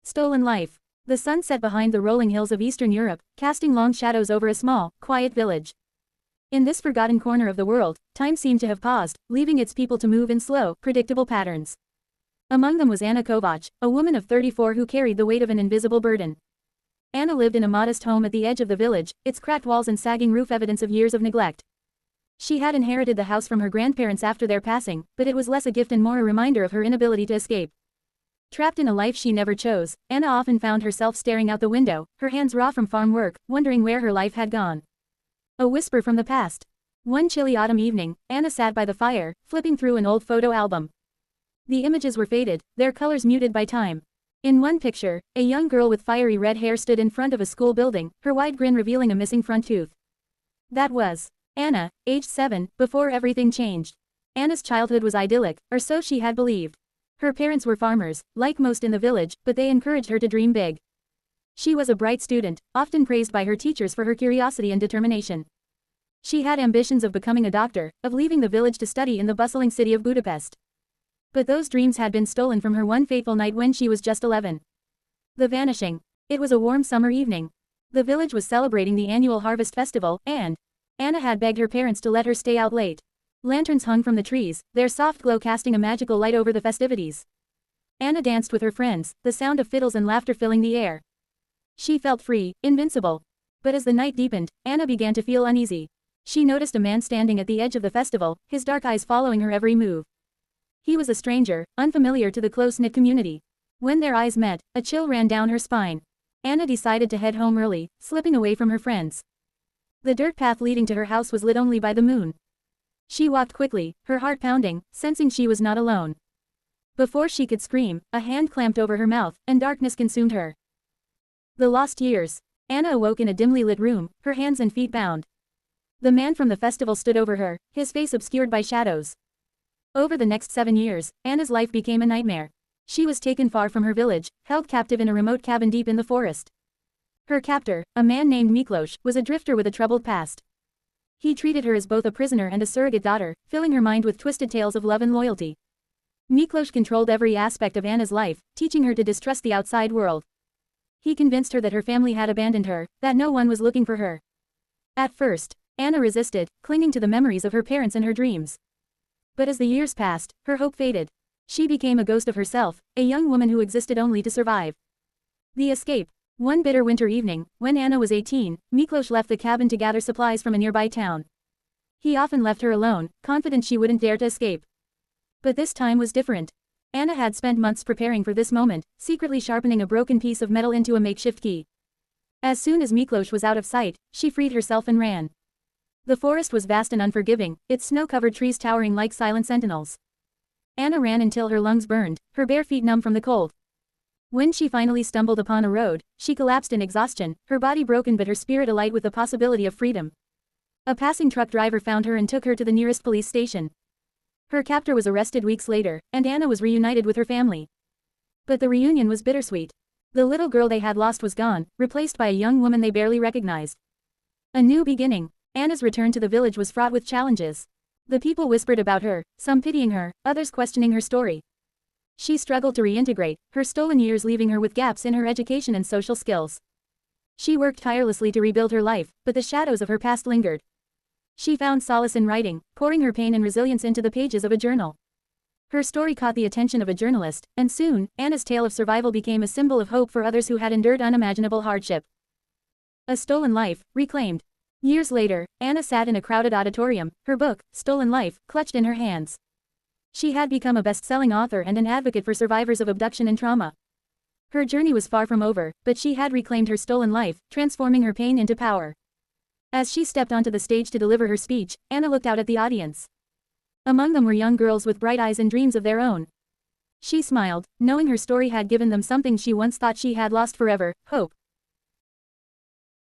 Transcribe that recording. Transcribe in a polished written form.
Stolen life. The sun set behind the rolling hills of Eastern Europe, casting long shadows over a small, quiet village. In this forgotten corner of the world, time seemed to have paused, leaving its people to move in slow, predictable patterns. Among them was Anna Kovac, a woman of 34 who carried the weight of an invisible burden. Anna lived in a modest home at the edge of the village, its cracked walls and sagging roof evidence of years of neglect. She had inherited the house from her grandparents after their passing, but it was less a gift and more a reminder of her inability to escape. Trapped in a life she never chose, Anna often found herself staring out the window, her hands raw from farm work, wondering where her life had gone. A whisper from the past. One chilly autumn evening, Anna sat by the fire, flipping through an old photo album. The images were faded, their colors muted by time. In one picture, a young girl with fiery red hair stood in front of a school building, her wide grin revealing a missing front tooth. That was Anna, aged 7, before everything changed. Anna's childhood was idyllic, or so she had believed. Her parents were farmers, like most in the village, but they encouraged her to dream big. She was a bright student, often praised by her teachers for her curiosity and determination. She had ambitions of becoming a doctor, of leaving the village to study in the bustling city of Budapest. But those dreams had been stolen from her one fateful night when she was just 11. The vanishing. It was a warm summer evening. The village was celebrating the annual harvest festival, and Anna had begged her parents to let her stay out late. Lanterns hung from the trees, their soft glow casting a magical light over the festivities. Anna danced with her friends, the sound of fiddles and laughter filling the air. She felt free, invincible. But as the night deepened, Anna began to feel uneasy. She noticed a man standing at the edge of the festival, his dark eyes following her every move. He was a stranger, unfamiliar to the close-knit community. When their eyes met, a chill ran down her spine. Anna decided to head home early, slipping away from her friends. The dirt path leading to her house was lit only by the moon. She walked quickly, her heart pounding, sensing she was not alone. Before she could scream, a hand clamped over her mouth, and darkness consumed her. The lost years. Anna awoke in a dimly lit room, her hands and feet bound. The man from the festival stood over her, his face obscured by shadows. Over the next 7 years, Anna's life became a nightmare. She was taken far from her village, held captive in a remote cabin deep in the forest. Her captor, a man named Miklos, was a drifter with a troubled past. He treated her as both a prisoner and a surrogate daughter, filling her mind with twisted tales of love and loyalty. Miklos controlled every aspect of Anna's life, teaching her to distrust the outside world. He convinced her that her family had abandoned her, that no one was looking for her. At first, Anna resisted, clinging to the memories of her parents and her dreams. But as the years passed, her hope faded. She became a ghost of herself, a young woman who existed only to survive. The escape. One bitter winter evening, when Anna was 18, Miklos left the cabin to gather supplies from a nearby town. He often left her alone, confident she wouldn't dare to escape. But this time was different. Anna had spent months preparing for this moment, secretly sharpening a broken piece of metal into a makeshift key. As soon as Miklos was out of sight, she freed herself and ran. The forest was vast and unforgiving, its snow-covered trees towering like silent sentinels. Anna ran until her lungs burned, her bare feet numb from the cold. When she finally stumbled upon a road, she collapsed in exhaustion, her body broken but her spirit alight with the possibility of freedom. A passing truck driver found her and took her to the nearest police station. Her captor was arrested weeks later, and Anna was reunited with her family. But the reunion was bittersweet. The little girl they had lost was gone, replaced by a young woman they barely recognized. A new beginning. Anna's return to the village was fraught with challenges. The people whispered about her, some pitying her, others questioning her story. She struggled to reintegrate, her stolen years leaving her with gaps in her education and social skills. She worked tirelessly to rebuild her life, but the shadows of her past lingered. She found solace in writing, pouring her pain and resilience into the pages of a journal. Her story caught the attention of a journalist, and soon, Anna's tale of survival became a symbol of hope for others who had endured unimaginable hardship. A stolen life, reclaimed. Years later, Anna sat in a crowded auditorium, her book, Stolen Life, clutched in her hands. She had become a best-selling author and an advocate for survivors of abduction and trauma. Her journey was far from over, but she had reclaimed her stolen life, transforming her pain into power. As she stepped onto the stage to deliver her speech, Anna looked out at the audience. Among them were young girls with bright eyes and dreams of their own. She smiled, knowing her story had given them something she once thought she had lost forever, hope.